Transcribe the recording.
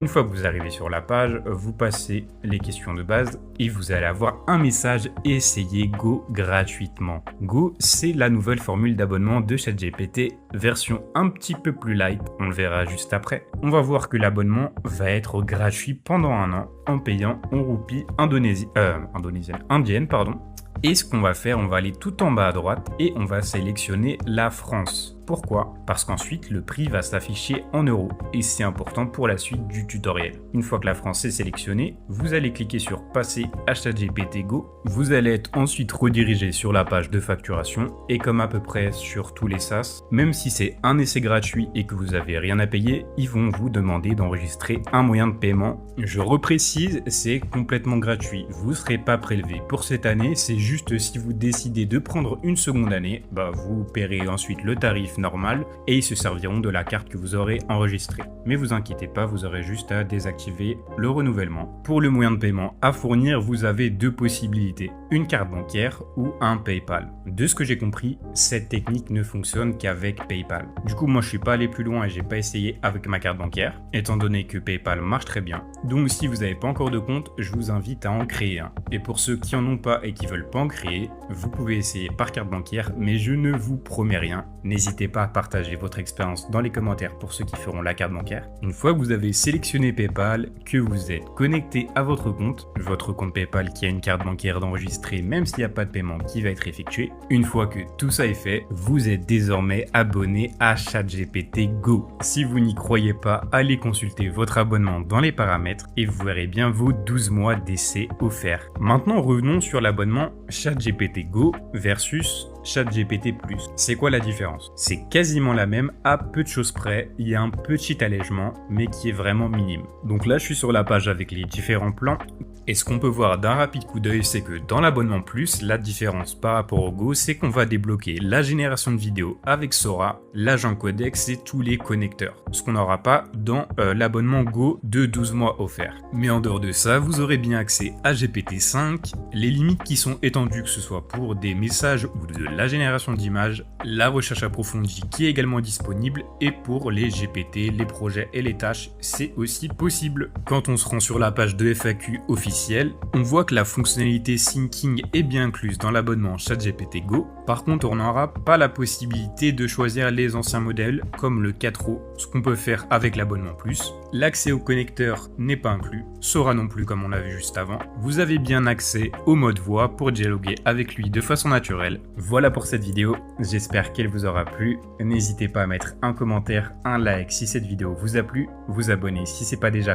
Une fois que vous arrivez sur la page, vous passez les questions de base et vous allez avoir un message « Essayez Go gratuitement ». Go, c'est la nouvelle formule d'abonnement de ChatGPT, version un petit peu plus light, on le verra juste après. On va voir que l'abonnement va être gratuit pendant un an en payant en roupies indiennes. Et ce qu'on va faire, on va aller tout en bas à droite et on va sélectionner la France. Pourquoi? Parce qu'ensuite, le prix va s'afficher en euros et c'est important pour la suite du tutoriel. Une fois que la France est sélectionnée, vous allez cliquer sur Passer à ChatGPT Go. Vous allez être ensuite redirigé sur la page de facturation et comme à peu près sur tous les SaaS, même si c'est un essai gratuit et que vous n'avez rien à payer, ils vont vous demander d'enregistrer un moyen de paiement. Je reprécise, c'est complètement gratuit. Vous ne serez pas prélevé pour cette année, c'est juste si vous décidez de prendre une seconde année, vous paierez ensuite le tarif normal et ils se serviront de la carte que vous aurez enregistrée. Mais vous inquiétez pas, vous aurez juste à désactiver le renouvellement. Pour le moyen de paiement à fournir, vous avez deux possibilités, une carte bancaire ou un PayPal. De ce que j'ai compris, cette technique ne fonctionne qu'avec PayPal. Du coup, moi je suis pas allé plus loin et j'ai pas essayé avec ma carte bancaire, étant donné que PayPal marche très bien. Donc si vous n'avez pas encore de compte, je vous invite à en créer un. Et pour ceux qui en ont pas et qui veulent pas en créer, vous pouvez essayer par carte bancaire, mais je ne vous promets rien. N'hésitez pas à partager votre expérience dans les commentaires pour ceux qui feront la carte bancaire. Une fois que vous avez sélectionné PayPal, que vous êtes connecté à votre compte PayPal qui a une carte bancaire d'enregistrer même s'il n'y a pas de paiement qui va être effectué, une fois que tout ça est fait, vous êtes désormais abonné à ChatGPT Go. Si vous n'y croyez pas, allez consulter votre abonnement dans les paramètres et vous verrez bien vos 12 mois d'essai offerts. Maintenant, revenons sur l'abonnement ChatGPT Go versus ChatGPT+. C'est quoi la différence? C'est quasiment la même à peu de choses près, il y a un petit allègement mais qui est vraiment minime. Donc là je suis sur la page avec les différents plans et ce qu'on peut voir d'un rapide coup d'œil c'est que dans l'abonnement plus, la différence par rapport au Go c'est qu'on va débloquer la génération de vidéos avec Sora, l'agent codex et tous les connecteurs. Ce qu'on n'aura pas dans l'abonnement Go de 12 mois offert. Mais en dehors de ça, vous aurez bien accès à GPT-5, les limites qui sont étendues que ce soit pour des messages ou de la génération d'images, la recherche approfondie qui est également disponible et pour les GPT, les projets et les tâches, c'est aussi possible. Quand on se rend sur la page de FAQ officielle, on voit que la fonctionnalité Syncing est bien incluse dans l'abonnement ChatGPT Go. Par contre, on n'aura pas la possibilité de choisir les anciens modèles comme le 4O, ce qu'on peut faire avec l'abonnement plus. L'accès au connecteur n'est pas inclus, Sora non plus comme on l'a vu juste avant. Vous avez bien accès au mode voix pour dialoguer avec lui de façon naturelle. Voilà pour cette vidéo, j'espère qu'elle vous aura plu. N'hésitez pas à mettre un commentaire, un like si cette vidéo vous a plu, vous abonner si ce n'est pas déjà fait.